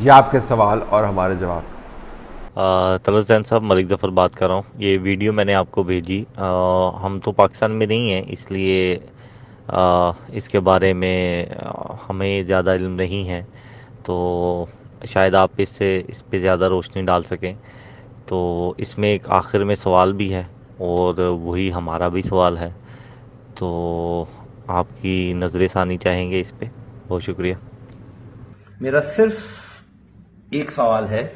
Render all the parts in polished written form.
یہ آپ کے سوال اور ہمارے جواب۔ طلعت حسین صاحب، ملک ظفر بات کر رہا ہوں۔ یہ ویڈیو میں نے آپ کو بھیجی، ہم تو پاکستان میں نہیں ہیں، اس لیے اس کے بارے میں ہمیں زیادہ علم نہیں ہے، تو شاید آپ اس پہ زیادہ روشنی ڈال سکیں۔ تو اس میں ایک آخر میں سوال بھی ہے، اور وہی ہمارا بھی سوال ہے، تو آپ کی نظر ثانی چاہیں گے اس پہ؟ بہت شکریہ۔ میرا صرف ایک سوال ہے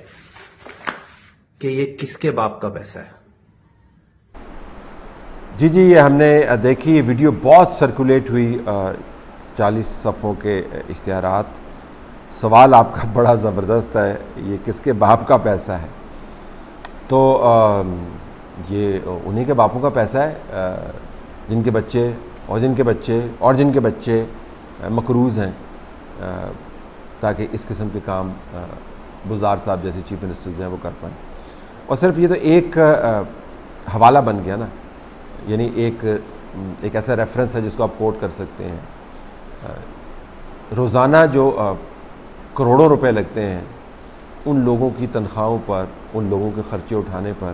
کہ یہ کس کے باپ کا پیسہ ہے؟ جی یہ ہم نے دیکھی، یہ ویڈیو بہت سرکولیٹ ہوئی، 40 صفحوں کے اشتہارات۔ سوال آپ کا بڑا زبردست ہے، یہ کس کے باپ کا پیسہ ہے؟ تو یہ انہی کے باپوں کا پیسہ ہے جن کے بچے اور جن کے بچے اور جن کے بچے مقروض ہیں، تاکہ اس قسم کے کام بزدار صاحب جیسے چیف منسٹرز ہیں وہ کر پائیں۔ اور صرف یہ تو ایک حوالہ بن گیا نا، یعنی ایک ایسا ریفرنس ہے جس کو آپ کوٹ کر سکتے ہیں۔ روزانہ جو کروڑوں روپے لگتے ہیں ان لوگوں کی تنخواہوں پر، ان لوگوں کے خرچے اٹھانے پر،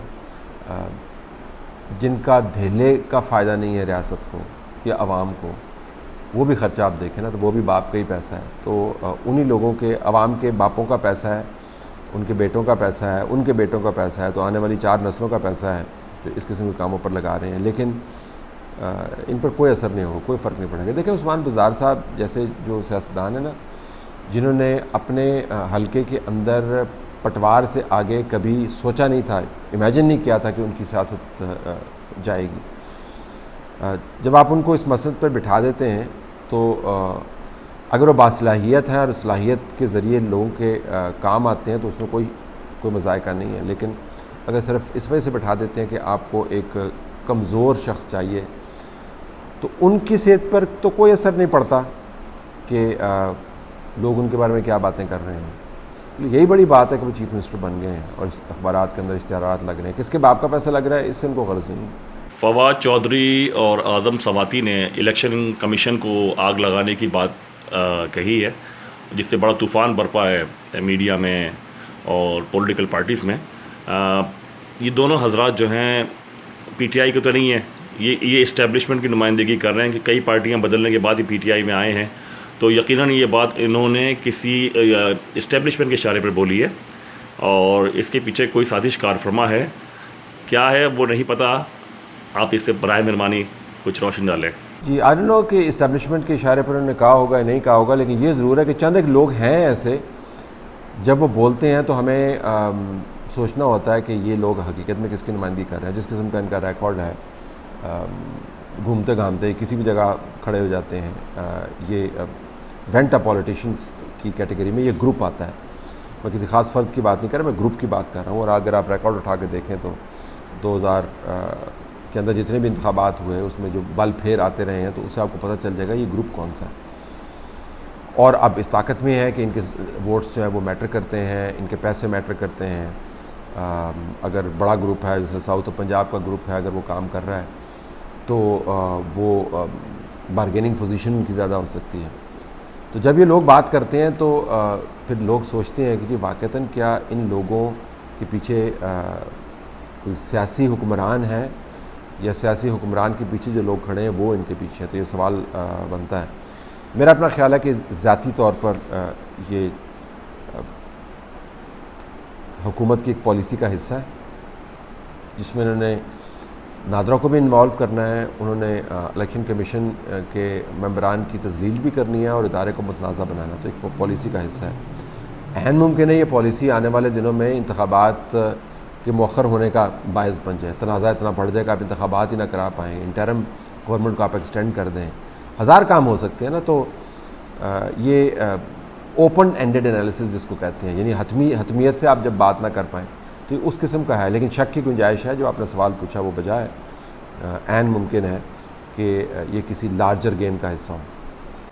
جن کا دھیلے کا فائدہ نہیں ہے ریاست کو یا عوام کو، وہ بھی خرچہ آپ دیکھیں نا تو وہ بھی باپ کا ہی پیسہ ہے۔ تو انہی لوگوں کے، عوام کے باپوں کا پیسہ ہے، ان کے بیٹوں کا پیسہ ہے، ان کے بیٹوں کا پیسہ ہے، تو آنے والی 4 نسلوں کا پیسہ ہے جو اس قسم کے کاموں پر لگا رہے ہیں، لیکن ان پر کوئی اثر نہیں ہوگا، کوئی فرق نہیں پڑے گا۔ دیکھیں عثمان بزدار صاحب جیسے جو سیاستدان ہیں نا، جنہوں نے اپنے حلقے کے اندر پٹوار سے آگے کبھی سوچا نہیں تھا، امیجن نہیں کیا تھا کہ ان کی سیاست جائے گی، جب آپ ان کو اس مسند پر بٹھا دیتے ہیں تو اگر وہ باصلاحیت ہیں اور صلاحیت کے ذریعے لوگوں کے کام آتے ہیں تو اس میں کوئی مذائقہ نہیں ہے، لیکن اگر صرف اس وجہ سے بٹھا دیتے ہیں کہ آپ کو ایک کمزور شخص چاہیے، تو ان کی صحت پر تو کوئی اثر نہیں پڑتا کہ لوگ ان کے بارے میں کیا باتیں کر رہے ہیں۔ یہی بڑی بات ہے کہ وہ چیف منسٹر بن گئے ہیں اور اخبارات کے اندر اشتہارات لگ رہے ہیں، کس کے باپ کا پیسہ لگ رہا ہے اس سے ان کو غرض نہیں۔ فواد چودھری اور اعظم سماتی نے الیکشن کمیشن کو آگ لگانے کی بات کہی ہے، جس سے بڑا طوفان برپا ہے میڈیا میں اور پولیٹیکل پارٹیز میں۔ یہ دونوں حضرات جو ہیں پی ٹی آئی کے تو نہیں ہیں، یہ اسٹیبلشمنٹ کی نمائندگی کر رہے ہیں کہ کئی پارٹیاں بدلنے کے بعد ہی پی ٹی آئی میں آئے ہیں، تو یقیناً یہ بات انہوں نے کسی اسٹیبلشمنٹ کے اشارے پر بولی ہے، اور اس کے پیچھے کوئی سازش کار فرما ہے، کیا ہے وہ نہیں پتہ۔ آپ اس سے برائے مہربانی کچھ روشن ڈالیں۔ جی آئی ڈونٹ نو کہ اسٹیبلشمنٹ کے اشارے پر انہوں نے کہا ہوگا یا نہیں کہا ہوگا، لیکن یہ ضرور ہے کہ چند ایک لوگ ہیں ایسے، جب وہ بولتے ہیں تو ہمیں سوچنا ہوتا ہے کہ یہ لوگ حقیقت میں کس کی نمائندگی کر رہے ہیں۔ جس قسم کا ان کا ریکارڈ ہے، گھومتے گھامتے کسی بھی جگہ کھڑے ہو جاتے ہیں، یہ وینٹا پولیٹیشنز کی کیٹیگری میں یہ گروپ آتا ہے۔ میں کسی خاص فرد کی بات نہیں کر رہا، میں گروپ کی بات کر رہا ہوں، اور اگر آپ ریکارڈ اٹھا کے دیکھیں تو 2000 کے اندر جتنے بھی انتخابات ہوئے اس میں جو بل پھیر آتے رہے ہیں، تو اس سے آپ کو پتہ چل جائے گا یہ گروپ کون سا ہے۔ اور اب اس طاقت میں ہے کہ ان کے ووٹس جو ہیں وہ میٹر کرتے ہیں، ان کے پیسے میٹر کرتے ہیں۔ اگر بڑا گروپ ہے جیسے ساؤتھ پنجاب کا گروپ ہے، اگر وہ کام کر رہا ہے تو وہ بارگیننگ پوزیشن ان کی زیادہ ہو سکتی ہے۔ تو جب یہ لوگ بات کرتے ہیں تو پھر لوگ سوچتے ہیں کہ جی واقعتاً کیا ان لوگوں کے پیچھے کوئی سیاسی حکمران ہے، یا سیاسی حکمران کے پیچھے جو لوگ کھڑے ہیں وہ ان کے پیچھے ہیں؟ تو یہ سوال بنتا ہے۔ میرا اپنا خیال ہے کہ ذاتی طور پر یہ حکومت کی ایک پالیسی کا حصہ ہے، جس میں انہوں نے نادرا کو بھی انوالو کرنا ہے، انہوں نے الیکشن کمیشن کے ممبران کی تذلیل بھی کرنی ہے اور ادارے کو متنازع بنانا، تو ایک پالیسی کا حصہ ہے۔ عین ممکن ہے یہ پالیسی آنے والے دنوں میں انتخابات کے مؤخر ہونے کا باعث بن جائے، تنازع اتنا بڑھ جائے کہ آپ انتخابات ہی نہ کرا پائیں، انٹرم گورنمنٹ کو آپ ایکسٹینڈ کر دیں، ہزار کام ہو سکتے ہیں نا۔ تو یہ اوپن اینڈڈ انالیسز جس کو کہتے ہیں، یعنی حتمیت سے آپ جب بات نہ کر پائیں تو یہ اس قسم کا ہے، لیکن شک کی گنجائش ہے۔ جو آپ نے سوال پوچھا وہ بجا ہے، عین ممکن ہے کہ یہ کسی لارجر گیم کا حصہ ہو۔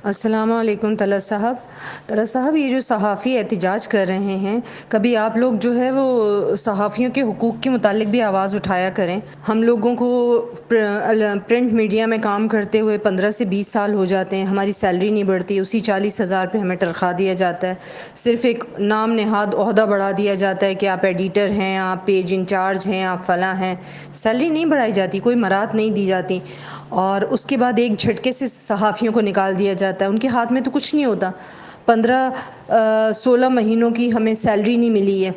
السلام علیکم طلعت صاحب، یہ جو صحافی احتجاج کر رہے ہیں، کبھی آپ لوگ جو ہے وہ صحافیوں کے حقوق کے متعلق بھی آواز اٹھایا کریں. ہم لوگوں کو پرنٹ میڈیا میں کام کرتے ہوئے 15 سے 20 سال ہو جاتے ہیں، ہماری سیلری نہیں بڑھتی، اسی 40,000 پہ ہمیں تنخواہ دیا جاتا ہے. صرف ایک نام نہاد عہدہ بڑھا دیا جاتا ہے کہ آپ ایڈیٹر ہیں، آپ پیج انچارج ہیں، آپ فلاں ہیں. سیلری نہیں بڑھائی جاتی، کوئی مراد نہیں دی جاتی، اور اس کے بعد ایک جھٹکے سے صحافیوں کو نکال دیا جاتا ہے. ان کے ہاتھ میں تو کچھ نہیں ہوتا. 15-16 مہینوں کی ہمیں سیلری نہیں ملی ہے،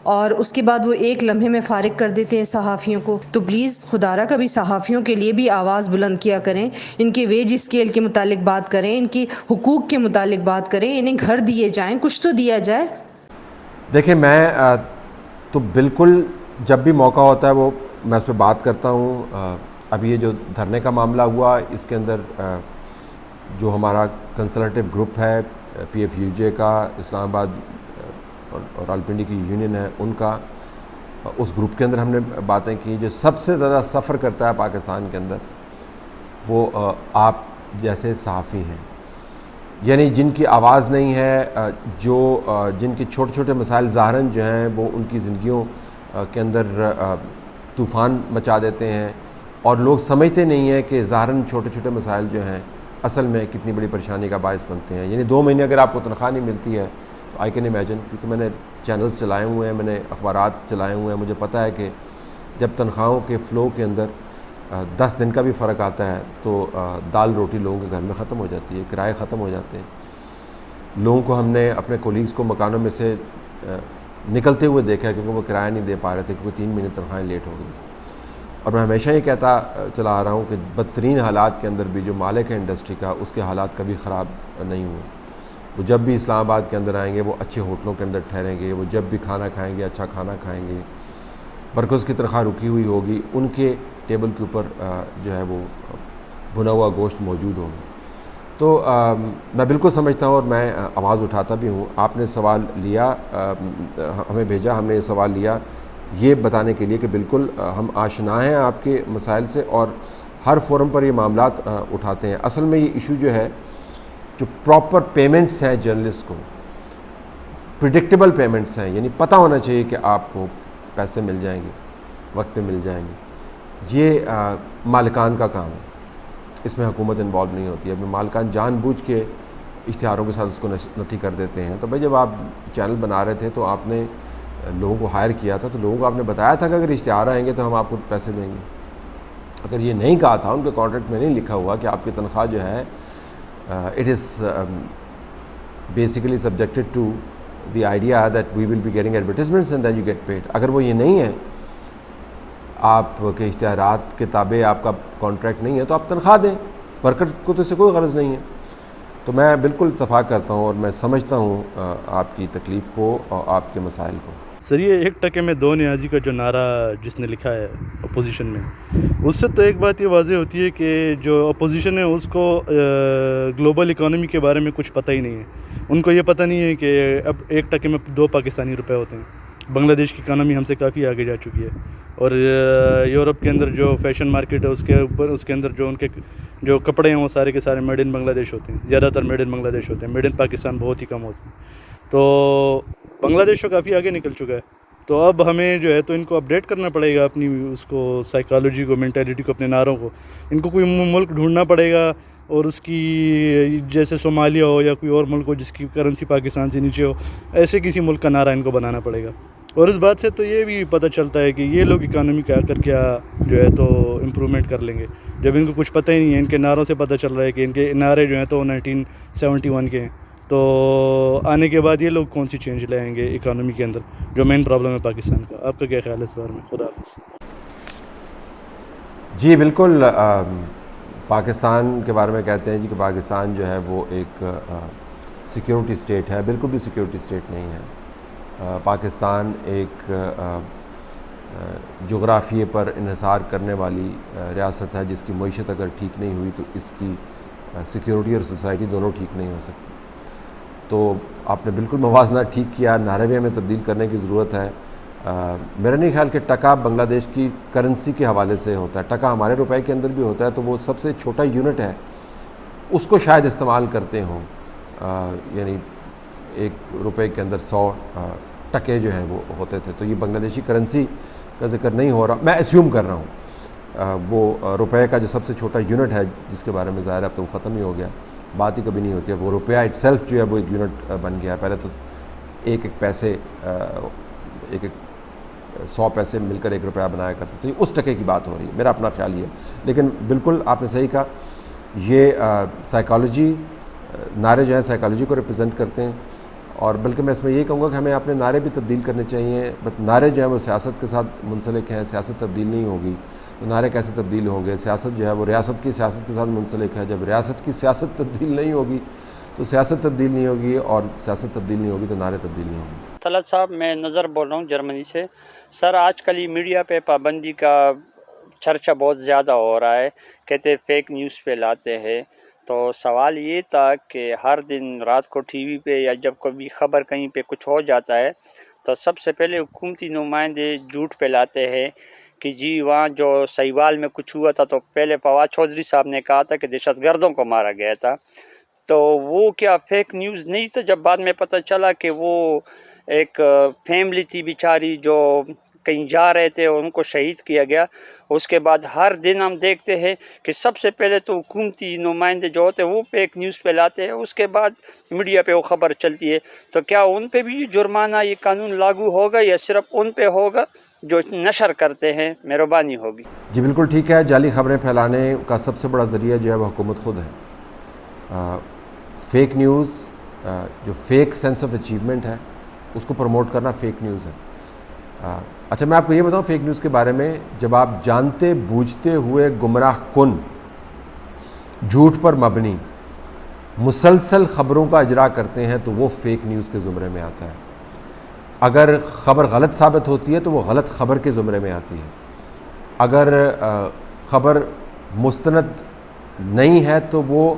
اور اس کے بعد وہ ایک لمحے میں فارغ کر دیتے ہیں صحافیوں کو. تو پلیز خدا را کبھی صحافیوں کے لیے بھی آواز بلند کیا کریں، ان کے ویج اسکیل کے متعلق بات کریں، ان کی حقوق کے متعلق بات کریں، انہیں گھر دیے جائیں، کچھ تو دیا جائے. دیکھیں، میں تو بالکل جب بھی موقع ہوتا ہے وہ میں اس پہ بات کرتا ہوں. اب یہ جو دھرنے کا معاملہ ہوا، اس کے اندر جو ہمارا کنسلٹیو گروپ ہے PFUJ کا، اسلام آباد اور راولپنڈی کی یونین ہے ان کا، اس گروپ کے اندر ہم نے باتیں کی. جو سب سے زیادہ سفر کرتا ہے پاکستان کے اندر وہ آپ جیسے صحافی ہیں، یعنی جن کی آواز نہیں ہے، جن کے چھوٹے چھوٹے مسائل ظاہراً جو ہیں وہ ان کی زندگیوں کے اندر طوفان مچا دیتے ہیں، اور لوگ سمجھتے نہیں ہیں کہ ظاہراً چھوٹے چھوٹے مسائل جو ہیں اصل میں کتنی بڑی پریشانی کا باعث بنتے ہیں. یعنی 2 مہینے اگر آپ کو تنخواہ نہیں ملتی ہے تو آئی کین امیجن، کیونکہ میں نے چینلز چلائے ہوئے ہیں، میں نے اخبارات چلائے ہوئے ہیں، مجھے پتہ ہے کہ جب تنخواہوں کے فلو کے اندر 10 دن کا بھی فرق آتا ہے تو دال روٹی لوگوں کے گھر میں ختم ہو جاتی ہے، کرائے ختم ہو جاتے ہیں. لوگوں کو ہم نے اپنے کولیگز کو مکانوں میں سے نکلتے ہوئے دیکھا ہے، کیونکہ وہ کرایہ نہیں دے پا رہے تھے، کیونکہ 3 مہینے تنخواہیں لیٹ ہو گئی تھیں. اور میں ہمیشہ یہ کہتا چلا آ رہا ہوں کہ بدترین حالات کے اندر بھی جو مالک ہے انڈسٹری کا، اس کے حالات کبھی خراب نہیں ہوئے. وہ جب بھی اسلام آباد کے اندر آئیں گے وہ اچھے ہوٹلوں کے اندر ٹھہریں گے، وہ جب بھی کھانا کھائیں گے اچھا کھانا کھائیں گے، ورکرز کی تنخواہ رکی ہوئی ہوگی، ان کے ٹیبل کے اوپر جو ہے وہ بھنا ہوا گوشت موجود ہوگا. تو میں بالکل سمجھتا ہوں اور میں آواز اٹھاتا بھی ہوں. آپ نے سوال لیا، ہمیں بھیجا، ہم نے یہ سوال لیا یہ بتانے کے لیے کہ بالکل ہم آشنا ہیں آپ کے مسائل سے، اور ہر فورم پر یہ معاملات اٹھاتے ہیں. اصل میں یہ ایشو جو ہے، جو پراپر پیمنٹس ہیں جرنلسٹ کو، پریڈکٹیبل پیمنٹس ہیں، یعنی پتہ ہونا چاہیے کہ آپ کو پیسے مل جائیں گے، وقت پہ مل جائیں گے، یہ مالکان کا کام ہے، اس میں حکومت انوالو نہیں ہوتی ہے. اب مالکان جان بوجھ کے اشتہاروں کے ساتھ اس کو نتی کر دیتے ہیں. تو بھائی جب آپ چینل بنا رہے تھے تو آپ نے لوگوں کو ہائر کیا تھا، تو لوگوں کو آپ نے بتایا تھا کہ اگر اشتہار آئیں گے تو ہم آپ کو پیسے دیں گے. اگر یہ نہیں کہا تھا، ان کے کانٹریکٹ میں نہیں لکھا ہوا کہ آپ کی تنخواہ جو ہے it is basically subjected to the idea that we will be getting advertisements and then you get paid. اگر وہ یہ نہیں ہے، آپ کے اشتہارات کے تابع آپ کا کانٹریکٹ نہیں ہے تو آپ تنخواہ دیں. ورکر کو تو اس سے کوئی غرض نہیں ہے. تو میں بالکل اتفاق کرتا ہوں اور میں سمجھتا ہوں آپ کی تکلیف کو اور آپ کے مسائل کو. سر، یہ 1 ٹکے میں 2 نیازی کا جو نعرہ جس نے لکھا ہے اپوزیشن میں، اس سے تو ایک بات یہ واضح ہوتی ہے کہ جو اپوزیشن ہے اس کو گلوبل اکانومی کے بارے میں کچھ پتہ ہی نہیں ہے. ان کو یہ پتہ نہیں ہے کہ اب 1 ٹکے میں 2 پاکستانی روپے ہوتے ہیں. بنگلہ دیش کی اکانومی ہم سے کافی آگے جا چکی ہے، اور یورپ کے اندر جو فیشن مارکیٹ ہے اس کے اندر جو ان کے جو کپڑے ہیں وہ سارے کے سارے میڈ ان بنگلہ دیش ہوتے ہیں. زیادہ تر میڈ ان بنگلہ دیش ہوتے ہیں، میڈ ان پاکستان بہت ہی کم ہوتے ہیں. تو بنگلہ دیش تو کافی آگے نکل چکا ہے. تو اب ہمیں جو ہے تو ان کو اپڈیٹ کرنا پڑے گا، اپنی اس کو سائیکالوجی کو، مینٹیلیٹی کو، اپنے نعروں کو. ان کو کوئی ملک ڈھونڈنا پڑے گا، اور اس کی جیسے صومالیہ ہو یا کوئی اور ملک ہو جس کی کرنسی پاکستان سے نیچے ہو، ایسے کسی ملک کا نعرہ ان کو بنانا پڑے گا. اور اس بات سے تو یہ بھی پتہ چلتا ہے کہ یہ لوگ اکانومی کا کیا جو ہے تو امپرومنٹ کر لیں گے، جب ان کو کچھ پتہ ہی نہیں ہے. ان کے نعروں سے پتہ چل رہا ہے کہ ان کے نعرے جو ہیں تو 1971 کے ہیں. تو آنے کے بعد یہ لوگ کون سی چینج لائیں گے اکانومی کے اندر، جو مین پرابلم ہے پاکستان کا. آپ کا کیا خیال ہے اس بارے میں؟ خدا حافظ. جی بالکل، پاکستان کے بارے میں کہتے ہیں جی کہ پاکستان جو ہے وہ ایک سیکیورٹی اسٹیٹ ہے. بالکل بھی سیکیورٹی اسٹیٹ نہیں ہے. پاکستان ایک جغرافیے پر انحصار کرنے والی ریاست ہے، جس کی معیشت اگر ٹھیک نہیں ہوئی تو اس کی سیکیورٹی اور سوسائٹی دونوں ٹھیک نہیں ہو سکتی. تو آپ نے بالکل موازنہ ٹھیک کیا. نعرے بھی ہمیں تبدیل کرنے کی ضرورت ہے. میرا نہیں خیال کہ ٹکا بنگلہ دیش کی کرنسی کے حوالے سے ہوتا ہے. ٹکا ہمارے روپے کے اندر بھی ہوتا ہے، تو وہ سب سے چھوٹا یونٹ ہے اس کو شاید استعمال کرتے ہوں، یعنی 1 روپے کے اندر 100 ٹکے جو ہیں وہ ہوتے تھے. تو یہ بنگلہ دیشی کرنسی کا ذکر نہیں ہو رہا، میں اسیوم کر رہا ہوں. وہ روپے کا جو سب سے چھوٹا یونٹ ہے جس کے بارے میں ظاہر ہے اب تو وہ ختم ہی ہو گیا، بات ہی کبھی نہیں ہوتی. اب وہ روپیہ اٹ سیلف جو ہے وہ ایک یونٹ بن گیا. پہلے تو 1 پیسے 100 پیسے مل کر 1 روپیہ بنایا کرتے تھے. اس ٹکے کی بات ہو رہی ہے، میرا اپنا خیال یہ ہے. لیکن بالکل آپ نے صحیح کہا، یہ سائیکالوجی، نعرے جو ہیں سائیکالوجی کو ریپرزینٹ کرتے ہیں. اور بلکہ میں اس میں یہ کہوں گا کہ ہمیں اپنے نعرے بھی تبدیل کرنے چاہیے. بٹ نعرے جو ہیں وہ سیاست کے ساتھ منسلک ہیں، سیاست تبدیل نہیں ہوگی تو نعرے کیسے تبدیل ہوں گے؟ سیاست جو ہے وہ ریاست کی سیاست کے ساتھ منسلک ہے. جب ریاست کی سیاست تبدیل نہیں ہوگی تو سیاست تبدیل نہیں ہوگی، اور سیاست تبدیل نہیں ہوگی تو نعرے تبدیل نہیں ہوں گے. طلعت صاحب، میں نظر بول رہا ہوں جرمنی سے. سر، آج کل یہ میڈیا پہ پابندی کا چرچا بہت زیادہ ہو رہا ہے، کہتے فیک نیوز پہ لاتے ہیں. تو سوال یہ تھا کہ ہر دن رات کو ٹی وی پہ یا جب کبھی خبر کہیں پہ کچھ ہو جاتا ہے تو سب سے پہلے حکومتی نمائندے جھوٹ پھیلاتے ہیں کہ جی وہاں جو سہیوال میں کچھ ہوا تھا تو پہلے فواد چودھری صاحب نے کہا تھا کہ دہشت گردوں کو مارا گیا تھا. تو وہ کیا فیک نیوز نہیں تھا؟ جب بعد میں پتہ چلا کہ وہ ایک فیملی تھی بیچاری جو کہیں جا رہے تھے اور ان کو شہید کیا گیا. اس کے بعد ہر دن ہم دیکھتے ہیں کہ سب سے پہلے تو حکومتی نمائندے جو ہوتے ہیں وہ فیک نیوز پھیلاتے ہیں، اس کے بعد میڈیا پہ وہ خبر چلتی ہے. تو کیا ان پہ بھی جرمانہ یہ قانون لاگو ہوگا یا صرف ان پہ ہوگا جو نشر کرتے ہیں؟ مہربانی ہوگی. جی بالکل ٹھیک ہے. جعلی خبریں پھیلانے کا سب سے بڑا ذریعہ جو ہے وہ حکومت خود ہے. فیک نیوز، جو فیک سینس آف اچیومنٹ ہے، اس کو پروموٹ کرنا فیک نیوز ہے. اچھا میں آپ کو یہ بتاؤں فیک نیوز کے بارے میں، جب آپ جانتے بوجھتے ہوئے گمراہ کن، جھوٹ پر مبنی مسلسل خبروں کا اجرا کرتے ہیں تو وہ فیک نیوز کے زمرے میں آتا ہے. اگر خبر غلط ثابت ہوتی ہے تو وہ غلط خبر کے زمرے میں آتی ہے. اگر خبر مستند نہیں ہے تو وہ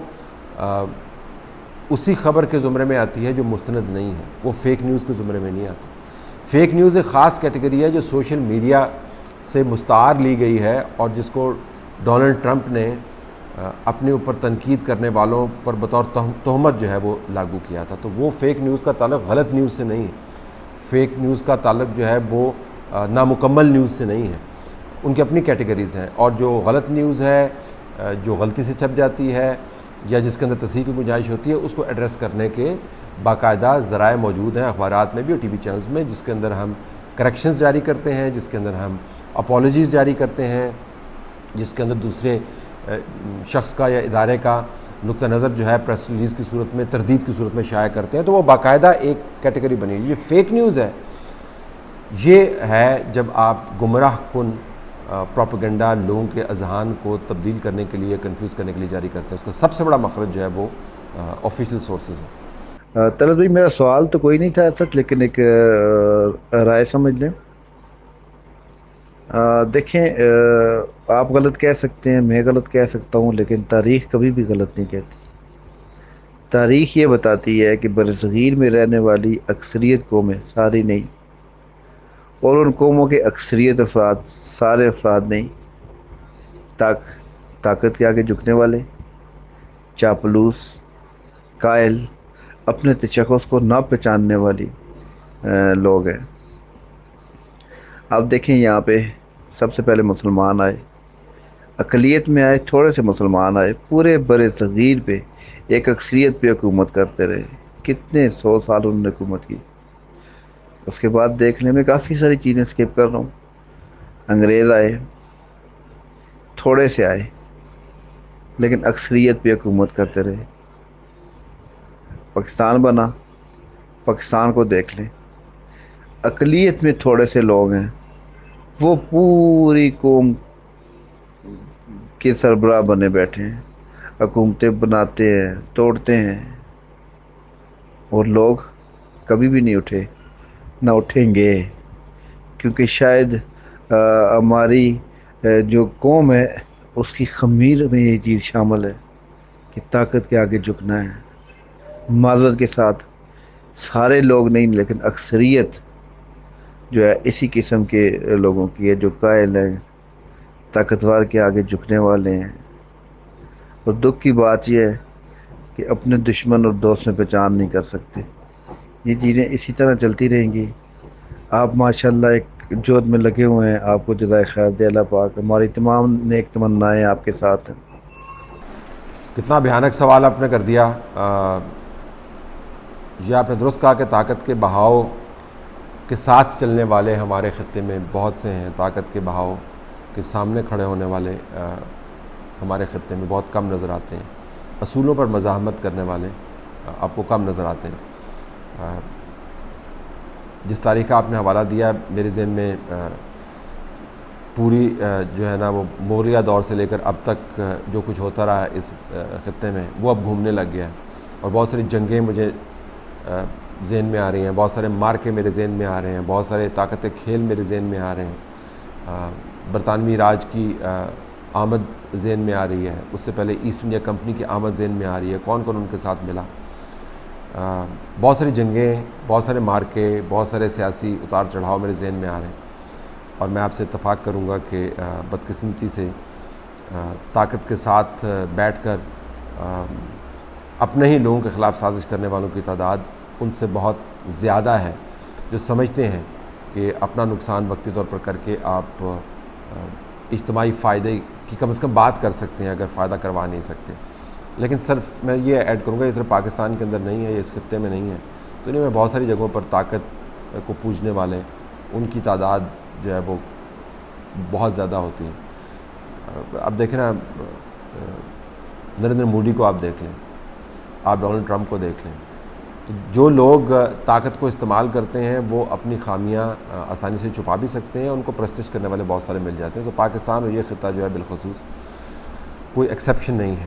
اسی خبر کے زمرے میں آتی ہے جو مستند نہیں ہے، وہ فیک نیوز کے زمرے میں نہیں آتی. فیک نیوز ایک خاص کیٹیگری ہے جو سوشل میڈیا سے مستعار لی گئی ہے اور جس کو ڈونلڈ ٹرمپ نے اپنے اوپر تنقید کرنے والوں پر بطور تہمت جو ہے وہ لاگو کیا تھا. تو وہ فیک نیوز کا تعلق غلط نیوز سے نہیں ہے. فیک نیوز کا تعلق جو ہے وہ نامکمل نیوز سے نہیں ہے. ان کی اپنی کیٹیگریز ہیں، اور جو غلط نیوز ہے، جو غلطی سے چھپ جاتی ہے یا جس کے اندر تصحیح کی گنجائش ہوتی ہے، اس کو ایڈریس کرنے کے باقاعدہ ذرائع موجود ہیں اخبارات میں بھی اور ٹی وی چینلز میں، جس کے اندر ہم کریکشنز جاری کرتے ہیں، جس کے اندر ہم اپالوجیز جاری کرتے ہیں، جس کے اندر دوسرے شخص کا یا ادارے کا نقطہ نظر جو ہے پریس ریلیز کی صورت میں، تردید کی صورت میں شائع کرتے ہیں. تو وہ باقاعدہ ایک کیٹیگری بنی ہے. یہ فیک نیوز ہے، یہ ہے جب آپ گمراہ کن پروپیگنڈا لوگوں کے اذہان کو تبدیل کرنے کے لیے، کنفیوز کرنے کے لیے جاری کرتے ہیں. اس کا سب سے بڑا مخرج جو ہے وہ آفیشیل سورسز ہیں. طلعت بھائی، میرا سوال تو کوئی نہیں تھا سچ، لیکن ایک رائے سمجھ لیں. دیکھیں، آپ غلط کہہ سکتے ہیں، میں غلط کہہ سکتا ہوں، لیکن تاریخ کبھی بھی غلط نہیں کہتی. تاریخ یہ بتاتی ہے کہ برصغیر میں رہنے والی اکثریت قومیں، ساری نہیں، اور ان قوموں کے اکثریت افراد، سارے افراد نہیں، طاقت کے آگے جھکنے والے، چاپلوس، قائل، اپنے تشخص کو نہ پہچاننے والی لوگ ہیں. اب دیکھیں، یہاں پہ سب سے پہلے مسلمان آئے، اقلیت میں آئے، تھوڑے سے مسلمان آئے، پورے بر صغیر پہ ایک اکثریت پہ حکومت کرتے رہے. کتنے 100 سال انہوں نے حکومت کی. اس کے بعد دیکھنے میں کافی ساری چیزیں سکپ کر رہا ہوں. انگریز آئے، تھوڑے سے آئے، لیکن اکثریت پہ حکومت کرتے رہے. پاکستان بنا، پاکستان کو دیکھ لیں، اقلیت میں تھوڑے سے لوگ ہیں، وہ پوری قوم کے سربراہ بنے بیٹھے ہیں، حکومتیں بناتے ہیں، توڑتے ہیں، اور لوگ کبھی بھی نہیں اٹھے، نہ اٹھیں گے. کیونکہ شاید ہماری جو قوم ہے اس کی خمیر میں یہ چیز شامل ہے کہ طاقت کے آگے جھکنا ہے. معذرت کے ساتھ سارے لوگ نہیں، لیکن اکثریت جو ہے اسی قسم کے لوگوں کی ہے، جو قائل ہیں، طاقتور کے آگے جھکنے والے ہیں. اور دکھ کی بات یہ ہے کہ اپنے دشمن اور دوست میں پہچان نہیں کر سکتے. یہ چیزیں اسی طرح چلتی رہیں گی. آپ ماشاءاللہ ایک جہد میں لگے ہوئے ہیں. آپ کو جزائے خیر دے اللہ پاک. ہماری تمام نیک تمنائیں آپ کے ساتھ ہیں. کتنا بھیانک سوال آپ نے کر دیا. یہ آپ نے درست کہا کہ طاقت کے بہاؤ کے ساتھ چلنے والے ہمارے خطے میں بہت سے ہیں. طاقت کے بہاؤ کے سامنے کھڑے ہونے والے ہمارے خطے میں بہت کم نظر آتے ہیں. اصولوں پر مزاحمت کرنے والے آپ کو کم نظر آتے ہیں. جس تاریخ کا آپ نے حوالہ دیا میرے ذہن میں پوری جو ہے نا وہ مغلیہ دور سے لے کر اب تک جو کچھ ہوتا رہا ہے اس خطے میں وہ اب گھومنے لگ گیا ہے. اور بہت ساری جنگیں مجھے ذہن میں آ رہی ہیں, بہت سارے مارکے میرے ذہن میں آ رہے ہیں, بہت سارے طاقت کھیل میرے ذہن میں آ رہے ہیں. برطانوی راج کی آمد ذہن میں آ رہی ہے, اس سے پہلے ایسٹ انڈیا کمپنی کی آمد ذہن میں آ رہی ہے, کون کون ان کے ساتھ ملا. بہت ساری جنگیں, بہت سارے مارکے, بہت سارے سیاسی اتار چڑھاؤ میرے ذہن میں آ رہے ہیں. اور میں آپ سے اتفاق کروں گا کہ بدقسمتی سے طاقت کے ساتھ بیٹھ کر اپنے ہی لوگوں کے خلاف سازش کرنے والوں کی تعداد ان سے بہت زیادہ ہے جو سمجھتے ہیں کہ اپنا نقصان وقتی طور پر کر کے آپ اجتماعی فائدے کی کم از کم بات کر سکتے ہیں اگر فائدہ کروا نہیں سکتے. لیکن صرف میں یہ ایڈ کروں گا یہ صرف پاکستان کے اندر نہیں ہے, یہ اس خطے میں نہیں ہے. دنیا میں بہت ساری جگہوں پر طاقت کو پوجنے والے ان کی تعداد جو ہے وہ بہت زیادہ ہوتی ہے. اب دیکھیں نا, نریندر مودی کو آپ دیکھ لیں, آپ ڈونلڈ ٹرمپ کو دیکھ لیں. تو جو لوگ طاقت کو استعمال کرتے ہیں وہ اپنی خامیاں آسانی سے چھپا بھی سکتے ہیں, ان کو پرستش کرنے والے بہت سارے مل جاتے ہیں. تو پاکستان اور یہ خطہ جو ہے بالخصوص کوئی ایکسیپشن نہیں ہے.